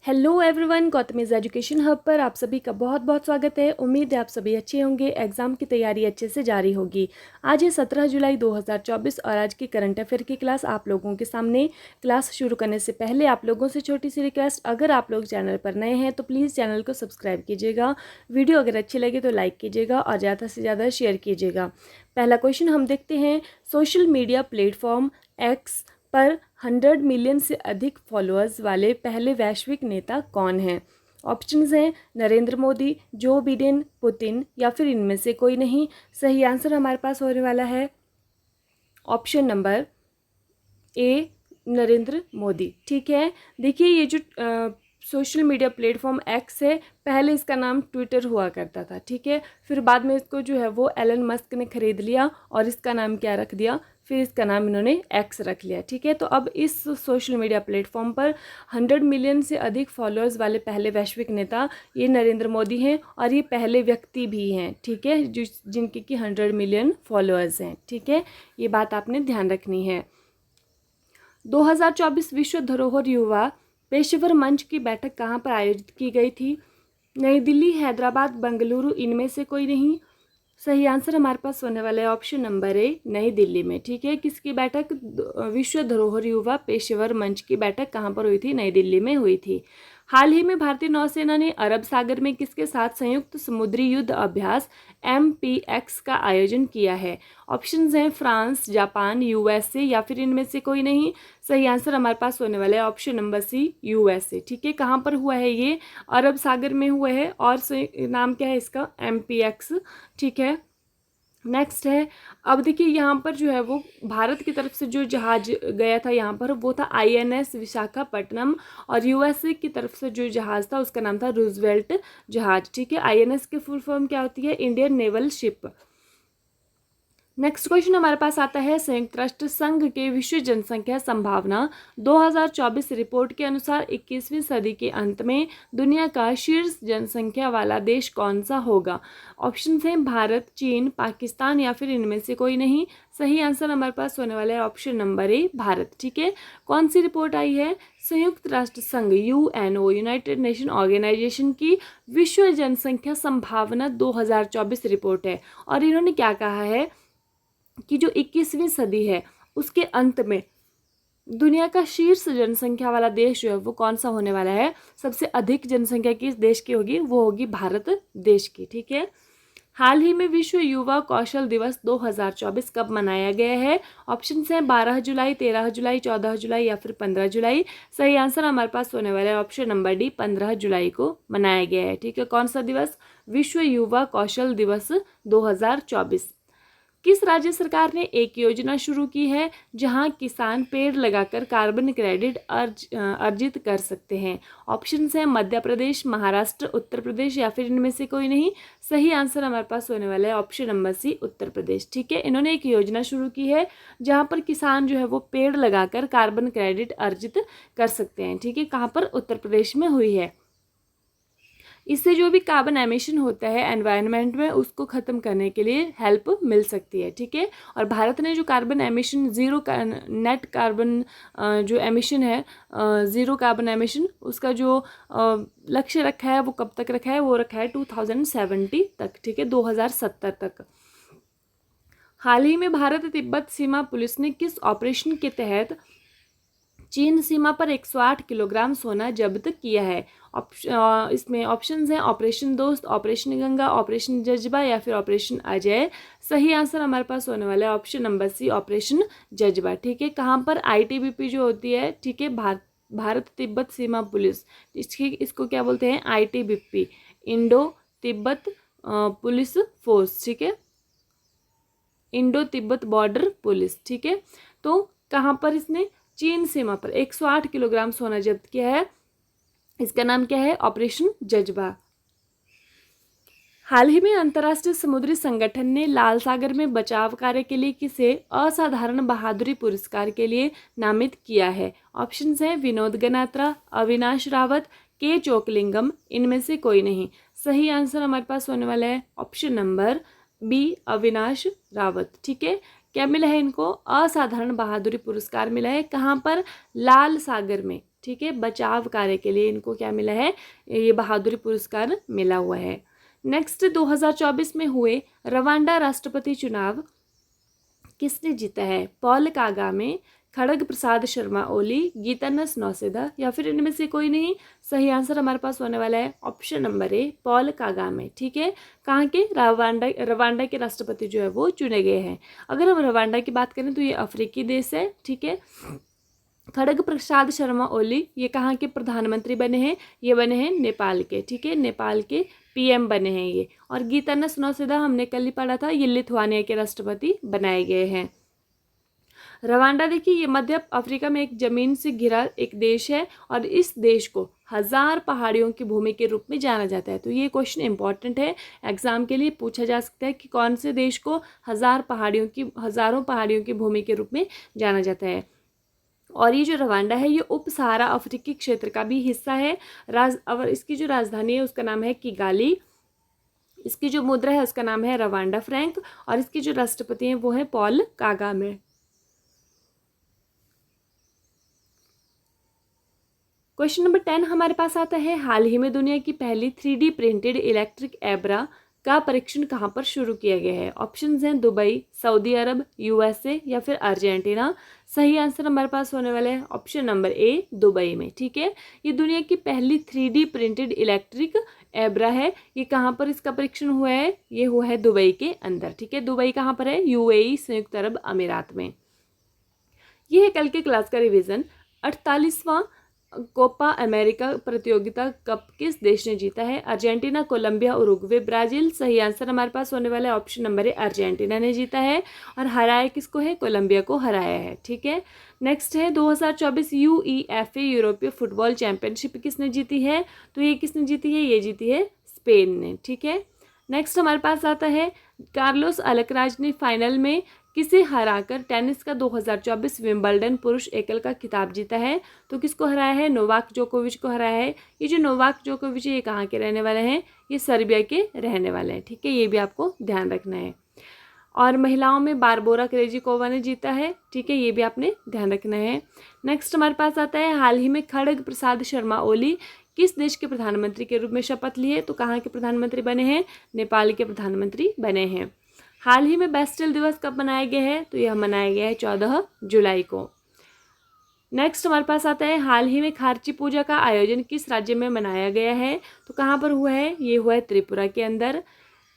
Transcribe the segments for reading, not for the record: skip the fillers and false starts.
Hello everyone, गौतमीज education hub पर आप सभी का बहुत बहुत स्वागत है। उम्मीद है आप सभी अच्छे होंगे, एग्ज़ाम की तैयारी अच्छे से जारी होगी। आज है 17 जुलाई 2024 और आज की करंट अफेयर की क्लास आप लोगों के सामने। क्लास शुरू करने से पहले आप लोगों से छोटी सी रिक्वेस्ट, अगर आप लोग चैनल पर नए हैं तो प्लीज़ चैनल को सब्सक्राइब कीजिएगा। वीडियो अगर अच्छी लगे तो लाइक कीजिएगा और ज़्यादा से ज़्यादा शेयर कीजिएगा। पहला क्वेश्चन हम देखते हैं, सोशल मीडिया प्लेटफॉर्म एक्स पर 100 मिलियन से अधिक फॉलोअर्स वाले पहले वैश्विक नेता कौन हैं? ऑप्शंस हैं Narendra Modi, Joe Biden, Putin या फिर इनमें से कोई नहीं। सही आंसर हमारे पास होने वाला है option number A, Narendra Modi. ठीक है, देखिए ये जो सोशल मीडिया प्लेटफॉर्म एक्स है, पहले इसका नाम ट्विटर हुआ करता था। ठीक है, फिर बाद में इसको जो है वो एलन मस्क ने खरीद लिया और इसका नाम क्या रख दिया, फिर इसका नाम इन्होंने एक्स रख लिया। ठीक है, तो अब इस सोशल मीडिया प्लेटफॉर्म पर 100 मिलियन से अधिक फॉलोअर्स वाले पहले वैश्विक नेता ये नरेंद्र मोदी हैं और ये पहले व्यक्ति भी हैं। ठीक है, जिनके कि 100 मिलियन फॉलोअर्स हैं। ठीक है, ये बात आपने ध्यान रखनी है। 2024 विश्व धरोहर युवा पेशेवर मंच की बैठक कहाँ पर आयोजित की गई थी? नई दिल्ली, हैदराबाद, बेंगलुरु, इनमें से कोई नहीं। सही आंसर हमारे पास होने वाला है ऑप्शन नंबर ए, नई दिल्ली में। ठीक है, किसकी बैठक? विश्व धरोहर युवा पेशेवर मंच की बैठक कहाँ पर हुई थी? नई दिल्ली में हुई थी। हाल ही में भारतीय नौसेना ने अरब सागर में किसके साथ संयुक्त समुद्री युद्ध अभ्यास MPX का आयोजन किया है? ऑप्शंस हैं फ्रांस, जापान, USA या फिर इनमें से कोई नहीं। सही आंसर हमारे पास होने वाला है ऑप्शन नंबर सी, USA। ठीक है, कहाँ पर हुआ है ये? अरब सागर में हुआ है और नाम क्या है इसका? MPX। ठीक है, नेक्स्ट है, अब देखिए यहाँ पर जो है वो भारत की तरफ से जो जहाज गया था यहाँ पर, वो था INS विशाखापट्टनम और USA की तरफ से जो जहाज था उसका नाम था रूजवेल्ट जहाज। ठीक है, INS की फुल फॉर्म क्या होती है? Indian naval ship. Next question हमारे पास आता है, संयुक्त राष्ट्र संघ के विश्व जनसंख्या संभावना 2024 रिपोर्ट के अनुसार 21वीं सदी के अंत में दुनिया का शीर्ष जनसंख्या वाला देश कौन सा होगा? ऑप्शन हैं भारत, चीन, पाकिस्तान या फिर इनमें से कोई नहीं। सही आंसर हमारे पास होने वाला है ऑप्शन नंबर ए, भारत। ठीक है, कौन सी रिपोर्ट आई है? संयुक्त राष्ट्र संघ UNO, यूनाइटेड नेशन ऑर्गेनाइजेशन की विश्व जनसंख्या संभावना 2024 रिपोर्ट है और इन्होंने क्या कहा है कि जो 21वीं सदी है उसके अंत में दुनिया का शीर्ष जनसंख्या वाला देश जो है वो कौन सा होने वाला है? सबसे अधिक जनसंख्या किस देश की होगी? वो होगी भारत देश की। ठीक है, हाल ही में विश्व युवा कौशल दिवस 2024 कब मनाया गया है? ऑप्शन हैं 12 जुलाई, 13 जुलाई, 14 जुलाई या फिर 15 जुलाई। सही आंसर हमारे पास होने वाला है ऑप्शन नंबर डी, 15 जुलाई को मनाया गया है। ठीक है, कौन सा दिवस? विश्व युवा कौशल दिवस 2024। किस राज्य सरकार ने एक योजना शुरू की है जहां किसान पेड़ लगाकर कार्बन क्रेडिट अर्जित कर सकते हैं? ऑप्शंस हैं मध्य प्रदेश, महाराष्ट्र, उत्तर प्रदेश या फिर इनमें से कोई नहीं। सही आंसर हमारे पास होने वाला है option number C, Uttar Pradesh. ठीक है, इन्होंने एक योजना शुरू की है जहां पर किसान जो है वो पेड़ लगाकर कार्बन क्रेडिट अर्जित कर सकते हैं। ठीक है, कहाँ पर? उत्तर प्रदेश में हुई है। इससे जो भी कार्बन एमिशन होता है एनवायरनमेंट में उसको ख़त्म करने के लिए हेल्प मिल सकती है। ठीक है, और भारत ने जो carbon emission zero net carbon जो एमिशन है, ज़ीरो कार्बन एमिशन, उसका जो लक्ष्य रखा है वो कब तक रखा है? वो रखा है 2070 तक। ठीक है, 2070 तक। हाल ही में भारत तिब्बत सीमा पुलिस ने किस ऑपरेशन के तहत चीन सीमा पर 108 किलोग्राम सोना जब्त किया है? इसमें ऑप्शंस हैं ऑपरेशन दोस्त, ऑपरेशन गंगा, ऑपरेशन जज्बा या फिर ऑपरेशन अजय। सही आंसर हमारे पास होने वाला है ऑप्शन नंबर सी, ऑपरेशन जज्बा। ठीक है, कहाँ पर? ITBP जो होती है, ठीक है, भारत तिब्बत सीमा पुलिस, इसको क्या बोलते हैं? ITBP, Indo Tibet police force. ठीक है, इंडो तिब्बत बॉर्डर पुलिस। ठीक है, तो कहाँ पर इसने चीन सीमा पर 108 किलोग्राम सोना जब्त किया है? इसका नाम क्या है? ऑपरेशन जज्बा। हाल ही में अंतर्राष्ट्रीय समुद्री संगठन ने लाल सागर में बचाव कार्य के लिए किसे असाधारण बहादुरी पुरस्कार के लिए नामित किया है? ऑप्शंस हैं विनोद गनात्रा, अविनाश रावत, के चोकलिंगम, इनमें से कोई नहीं। सही आंसर हमारे पास होने वाला है option number B, Avinash Rawat. ठीक है, क्या मिला है इनको? असाधारण बहादुरी पुरस्कार मिला है। कहाँ पर? लाल सागर में। ठीक है, बचाव कार्य के लिए इनको क्या मिला है, ये बहादुरी पुरस्कार मिला हुआ है। नेक्स्ट 2024 में हुए रवांडा राष्ट्रपति चुनाव किसने जीता है? पॉल कागामे, खड़ग प्रसाद शर्मा ओली, गीतानस नौसेदा या फिर इनमें से कोई नहीं। सही आंसर हमारे पास होने वाला है option number A, Paul Kagame. ठीक है, कहाँ के? रवांडा के राष्ट्रपति जो है वो चुने गए हैं। अगर हम रवांडा की बात करें तो ये अफ्रीकी देश है। ठीक है, खड़ग प्रसाद शर्मा ओली ये कहाँ के प्रधानमंत्री बने हैं? ये बने हैं नेपाल के। ठीक है, नेपाल के पीएम बने हैं ये। और गीतानस नौसेदा हमने कल ही पढ़ा था, ये लिथुआनिया के राष्ट्रपति बनाए गए हैं। रवांडा देखिए, ये मध्य अफ्रीका में एक जमीन से घिरा एक देश है और इस देश को 1000 पहाड़ियों की भूमि के रूप में जाना जाता है। तो ये क्वेश्चन इंपॉर्टेंट है, एग्जाम के लिए पूछा जा सकता है कि कौन से देश को हजारों पहाड़ियों की भूमि के रूप में जाना जाता है। और ये जो रवांडा है ये उप सहारा अफ्रीकी क्षेत्र का भी हिस्सा है। और इसकी जो राजधानी है उसका नाम है किगाली। इसकी जो मुद्रा है उसका नाम है रवांडा फ्रैंक और इसके जो राष्ट्रपति हैं वो है पॉल कागामे। क्वेश्चन नंबर 10 हमारे पास आता है, हाल ही में दुनिया की पहली 3D प्रिंटेड इलेक्ट्रिक एब्रा का परीक्षण कहाँ पर शुरू किया गया है? ऑप्शंस हैं दुबई, सऊदी अरब, यूएसए या फिर अर्जेंटीना। सही आंसर हमारे पास होने वाला है ऑप्शन नंबर ए, दुबई में। ठीक है, ये दुनिया की पहली 3D प्रिंटेड इलेक्ट्रिक एब्रा है। ये कहाँ पर इसका परीक्षण हुआ है? ये हुआ है दुबई के अंदर। ठीक है, दुबई कहाँ पर है? यूएई, संयुक्त अरब अमीरात में। ये है कल के क्लास का रिविजन। 48वां कोपा अमेरिका प्रतियोगिता कप किस देश ने जीता है? Argentina, Colombia, Uruguay, Brazil. सही आंसर हमारे पास होने वाला है ऑप्शन नंबर ए, अर्जेंटीना ने जीता है। और हराया किसको है? कोलंबिया को हराया है। ठीक है, नेक्स्ट है 2024 यूईएफए यूरोपीय फुटबॉल चैंपियनशिप किसने जीती है? तो ये किसने जीती है? ये जीती है स्पेन ने। ठीक है, नेक्स्ट हमारे पास आता है, कार्लोस अल्कराज ने फाइनल में किसे हराकर टेनिस का 2024 विंबलडन पुरुष एकल का खिताब जीता है? तो किसको हराया है? नोवाक जोकोविच को हराया है। ये जो नोवाक जोकोविच है ये कहाँ के रहने वाले हैं? ये सर्बिया के रहने वाले हैं। ठीक है, ये भी आपको ध्यान रखना है। और महिलाओं में बारबोरा क्रेजिकोवा ने जीता है। ठीक है, ये भी आपने ध्यान रखना है। नेक्स्ट हमारे पास आता है, हाल ही में खड़ग प्रसाद शर्मा ओली किस देश के प्रधानमंत्री के रूप में शपथ लिए? तो कहाँ के प्रधानमंत्री बने हैं? नेपाल के प्रधानमंत्री बने हैं। हाल ही में बेस्टिल दिवस कब मनाया गया है? तो यह मनाया गया है 14 जुलाई को। नेक्स्ट हमारे पास आता है, हाल ही में खार्ची पूजा का आयोजन किस राज्य में मनाया गया है? तो कहाँ पर हुआ है? ये हुआ है त्रिपुरा के अंदर।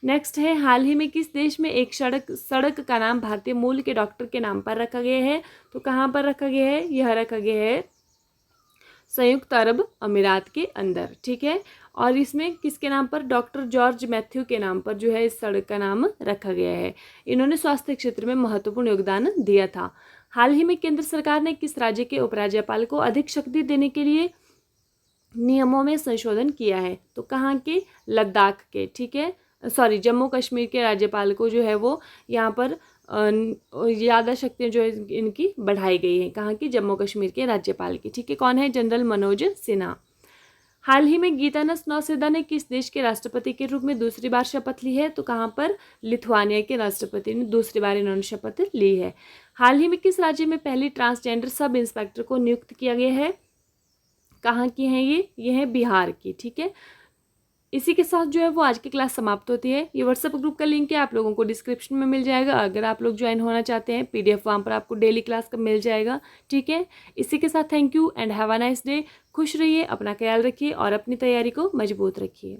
नेक्स्ट है, हाल ही में किस देश में एक सड़क का नाम भारतीय मूल के डॉक्टर के नाम पर रखा गया है? तो कहाँ पर रखा गया है? यह रखा गया है संयुक्त अरब अमीरात के अंदर। ठीक है, और इसमें किसके नाम पर? डॉक्टर जॉर्ज मैथ्यू के नाम पर जो है इस सड़क का नाम रखा गया है। इन्होंने स्वास्थ्य क्षेत्र में महत्वपूर्ण योगदान दिया था। हाल ही में केंद्र सरकार ने किस राज्य के उपराज्यपाल को अधिक शक्ति देने के लिए नियमों में संशोधन किया है? तो कहाँ के? लद्दाख के। ठीक है, सॉरी, जम्मू कश्मीर के राज्यपाल को जो है वो यहाँ पर ज़्यादा शक्तियाँ जो है इनकी बढ़ाई गई हैं। कहाँ की? जम्मू कश्मीर के राज्यपाल की। ठीक है, कौन है? जनरल मनोज सिन्हा। हाल ही में गीतानस नौसेदा ने किस देश के राष्ट्रपति के रूप में दूसरी बार शपथ ली है? तो कहाँ पर? लिथुआनिया के राष्ट्रपति ने दूसरी बार इन्होंने शपथ ली है। हाल ही में किस राज्य में पहली ट्रांसजेंडर सब इंस्पेक्टर को नियुक्त किया गया है? कहाँ की हैं ये है बिहार की। ठीक है, इसी के साथ जो है वो आज की क्लास समाप्त होती है। ये व्हाट्सएप ग्रुप का लिंक है, आप लोगों को डिस्क्रिप्शन में मिल जाएगा। अगर आप लोग ज्वाइन होना चाहते हैं, PDF वहाँ पर आपको डेली क्लास का मिल जाएगा। ठीक है, इसी के साथ thank you and have a nice day. खुश रहिए, अपना ख्याल रखिए और अपनी तैयारी को मजबूत रखिए।